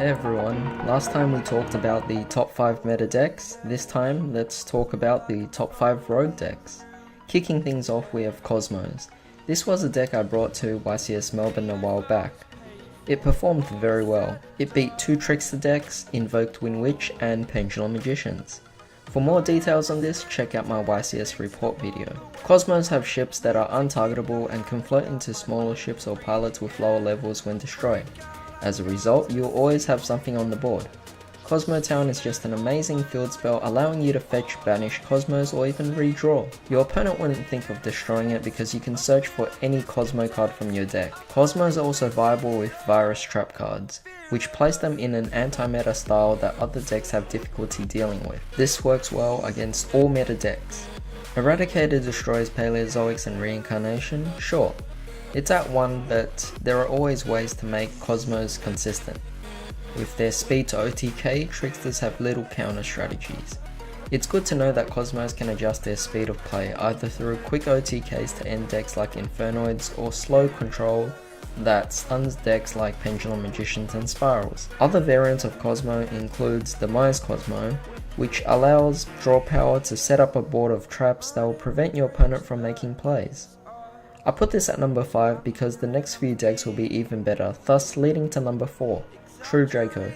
Hey everyone, last time we talked about the top 5 meta decks. This time let's talk about the top 5 rogue decks. Kicking things off we have Cosmos. This was a deck I brought to YCS Melbourne a while back. It performed very well. It beat 2 Trickster decks, Invoked Witch and Pendulum Magicians. For more details on this, check out my YCS report video. Cosmos have ships that are untargetable and can float into smaller ships or pilots with lower levels when destroyed. As a result, you'll always have something on the board. Cosmo Town is just an amazing field spell allowing you to fetch, banish Cosmos or even redraw. Your opponent wouldn't think of destroying it because you can search for any Cosmo card from your deck. Cosmos are also viable with Virus Trap cards, which place them in an anti-meta style that other decks have difficulty dealing with. This works well against all meta decks. Eradicator destroys Paleozoics and Reincarnation? Sure. It's at 1, but there are always ways to make Cosmos consistent. With their speed to OTK, Tricksters have little counter strategies. It's good to know that Cosmos can adjust their speed of play either through quick OTKs to end decks like Infernoids or slow control that stuns decks like Pendulum Magicians and Spirals. Other variants of Cosmo includes Demise Cosmo, which allows draw power to set up a board of traps that will prevent your opponent from making plays. I put this at number 5 because the next few decks will be even better, thus leading to number 4, True Draco.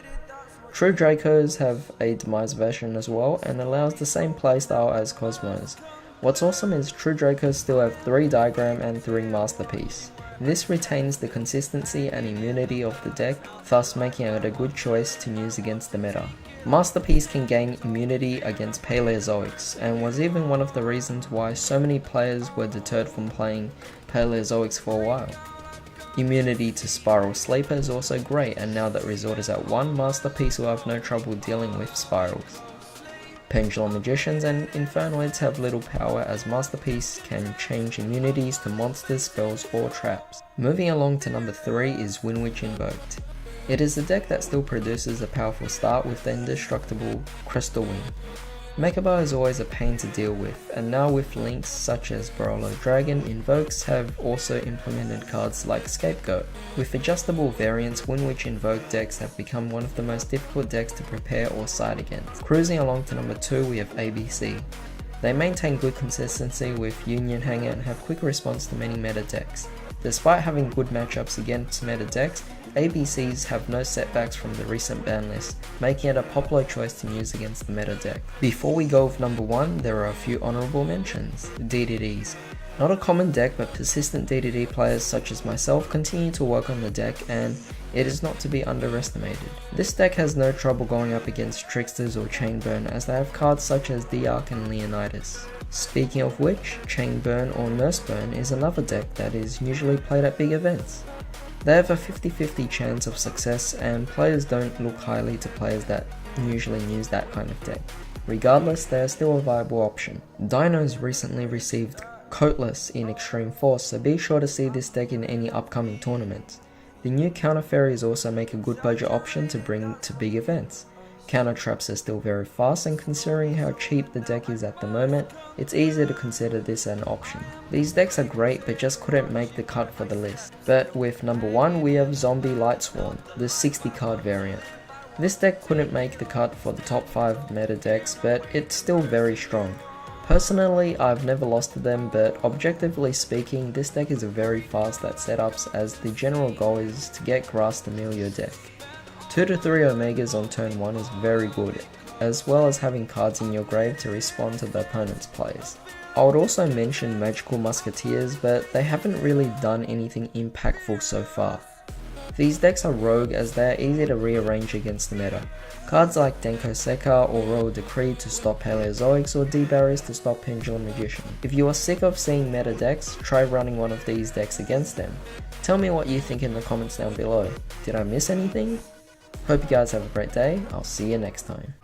True Dracos have a Demise version as well and allows the same playstyle as Cosmos. What's awesome is True Dracos still have 3 Diagram and 3 Masterpiece. This retains the consistency and immunity of the deck, thus making it a good choice to use against the meta. Masterpiece can gain immunity against Paleozoics, and was even one of the reasons why so many players were deterred from playing Paleozoics for a while. Immunity to Spiral Sleeper is also great, and now that Resort is at 1, Masterpiece will have no trouble dealing with Spirals. Pendulum Magicians and Infernoids have little power as Masterpiece can change immunities to monsters, spells or traps. Moving along to number 3 is Witch Invoked. It is a deck that still produces a powerful start with the indestructible Crystal Wing. Mechaba is always a pain to deal with, and now with links such as Barolo Dragon, Invokes have also implemented cards like Scapegoat. With adjustable variants, Witch Invoke decks have become one of the most difficult decks to prepare or side against. Cruising along to number 2 we have ABC. They maintain good consistency with Union Hanger and have quick response to many meta decks. Despite having good matchups against meta decks, ABCs have no setbacks from the recent ban list, making it a popular choice to use against the meta deck. Before we go with number 1, there are a few honourable mentions. DDDs. Not a common deck, but persistent DDD players such as myself continue to work on the deck, and it is not to be underestimated. This deck has no trouble going up against Tricksters or Chainburn, as they have cards such as Diarch and Leonidas. Speaking of which, Chainburn or Nurseburn is another deck that is usually played at big events. They have a 50-50 chance of success, and players don't look highly to players that usually use that kind of deck. Regardless, they are still a viable option. Dinos recently received Coatless in Extreme Force, so be sure to see this deck in any upcoming tournaments. The new counter fairies also make a good budget option to bring to big events. Counter traps are still very fast, and considering how cheap the deck is at the moment, it's easy to consider this an option. These decks are great but just couldn't make the cut for the list. But with number 1 we have Zombie Lightsworn, the 60 card variant. This deck couldn't make the cut for the top 5 meta decks, but it's still very strong. Personally, I've never lost to them, but objectively speaking, this deck is very fast at setups as the general goal is to get grass to mill your deck. 2 to 3 Omegas on turn 1 is very good, as well as having cards in your grave to respond to the opponent's plays. I would also mention Magical Musketeers, but they haven't really done anything impactful so far. These decks are rogue as they are easy to rearrange against the meta. Cards like Denko Sekka or Royal Decree to stop Paleozoics or D-Barriers to stop Pendulum Magician. If you are sick of seeing meta decks, try running one of these decks against them. Tell me what you think in the comments down below. Did I miss anything? Hope you guys have a great day. I'll see you next time.